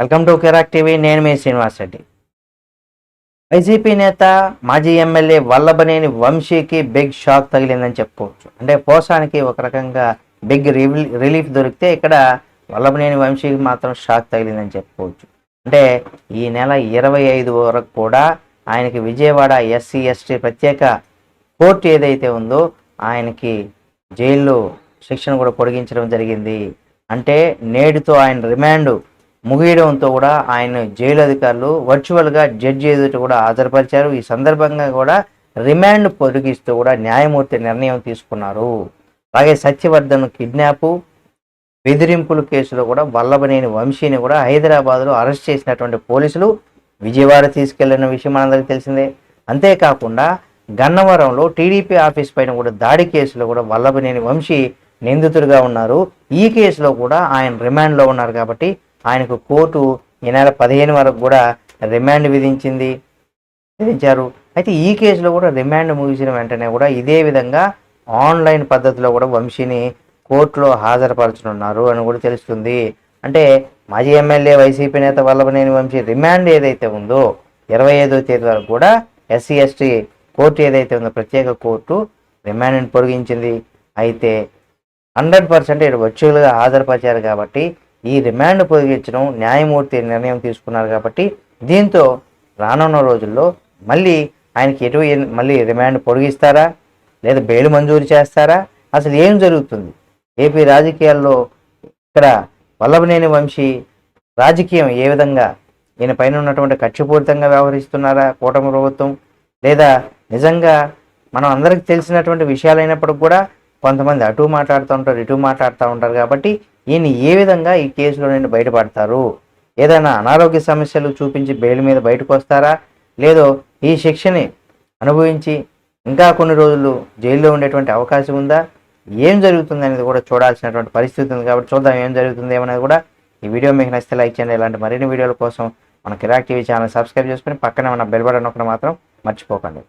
Welcome to Kirik TV. నేను మీ Srinivas Reddy. YCP నేత మాజీ ఎమ్మెల్యే వల్లభనేని వంశీకి బిగ్ షాక్ తగిలిందని చెప్పుకోవచ్చు. అంటే పోసానికి ఒక రకంగా బిగ్ రిలీఫ్ దొరికితే ఇక్కడ వల్లభనేని వంశీకి మాత్రం షాక్ తగిలిందని చెప్పుకోవచ్చు. అంటే ఈ నెల 25 వరకు కూడా ఆయనకి విజయవాడ ఎస్సీ ఎస్టీ ప్రత్యేక కోర్టు ఏదైతే ఉందో ఆయనకి జైల్లో శిక్షణ కూడా పొడిగించడం జరిగింది. అంటే నేడుతో ఆయన రిమాండ్ ముగియడంతో కూడా ఆయన జైలు అధికారులు వర్చువల్గా జడ్జి ఎదుట కూడా హాజరుపరిచారు. ఈ సందర్భంగా కూడా రిమాండ్ పొడిగిస్తూ కూడా న్యాయమూర్తి నిర్ణయం తీసుకున్నారు. అలాగే సత్యవర్ధన్ కిడ్నాపు బెదిరింపుల కేసులో కూడా వల్లభనేని వంశీని కూడా హైదరాబాద్లో అరెస్ట్ చేసినటువంటి పోలీసులు విజయవాడ తీసుకెళ్లిన విషయం మనందరికీ తెలిసిందే. అంతేకాకుండా గన్నవరంలో టీడీపీ ఆఫీస్ పైన కూడా దాడి కేసులో కూడా వల్లభనేని వంశీ నిందితుడిగా ఉన్నారు. ఈ కేసులో కూడా ఆయన రిమాండ్లో ఉన్నారు కాబట్టి ఆయనకు కోర్టు ఈ నెల 15 వరకు కూడా రిమాండ్ విధించారు. అయితే ఈ కేసులో కూడా రిమాండ్ ముగిసిన వెంటనే కూడా ఇదే విధంగా ఆన్లైన్ పద్ధతిలో కూడా వంశీని కోర్టులో హాజరుపరచనున్నారు అని కూడా తెలుస్తుంది. అంటే మాజీ ఎమ్మెల్యే వైసీపీ నేత వల్లభనేని వంశీ రిమాండ్ ఏదైతే ఉందో 25వ తేదీ వరకు కూడా ఎస్సీ ఎస్టీ కోర్టు ఏదైతే ఉందో ప్రత్యేక కోర్టు రిమాండ్ని పొడిగించింది. అయితే 100% వర్చువల్గా హాజరుపరిచారు కాబట్టి ఈ రిమాండ్ పొడిగించడం న్యాయమూర్తి నిర్ణయం తీసుకున్నారు కాబట్టి దీంతో రానున్న రోజుల్లో మళ్ళీ ఆయనకి మళ్ళీ రిమాండ్ పొడిగిస్తారా లేదా బెయిల్ మంజూరు చేస్తారా, అసలు ఏం జరుగుతుంది ఏపీ రాజకీయాల్లో? ఇక్కడ వల్లభనేని వంశీ రాజకీయం ఏ విధంగా, ఈయన పైన ఉన్నటువంటి కక్షపూరితంగా వ్యవహరిస్తున్నారా కూటమి ప్రభుత్వం, లేదా నిజంగా మనం అందరికి తెలిసినటువంటి విషయాలైనప్పటికి కూడా కొంతమంది అటు మాట్లాడుతూ ఉంటారు ఇటు మాట్లాడుతూ ఉంటారు కాబట్టి ఈయన ఏ విధంగా ఈ కేసులో నుండి బయటపడతారు? ఏదైనా అనారోగ్య సమస్యలు చూపించి బెయిల్ మీద బయటకు వస్తారా, లేదో ఈ శిక్షని అనుభవించి ఇంకా కొన్ని రోజులు జైల్లో ఉండేటువంటి అవకాశం ఉందా? ఏం జరుగుతుంది అనేది కూడా చూడాల్సినటువంటి పరిస్థితి ఉంది. కాబట్టి చూద్దాం ఏం జరుగుతుంది ఏమనేది కూడా. ఈ వీడియో మీకు నచ్చితే లైక్ చేయండి. ఇలాంటి మరిన్ని వీడియోల కోసం మన కిరాక్ టీవీ ఛానల్ సబ్స్క్రైబ్ చేసుకుని పక్కనే ఉన్న బెల్ బటన్ నొక్కడం మాత్రం మర్చిపోకండి.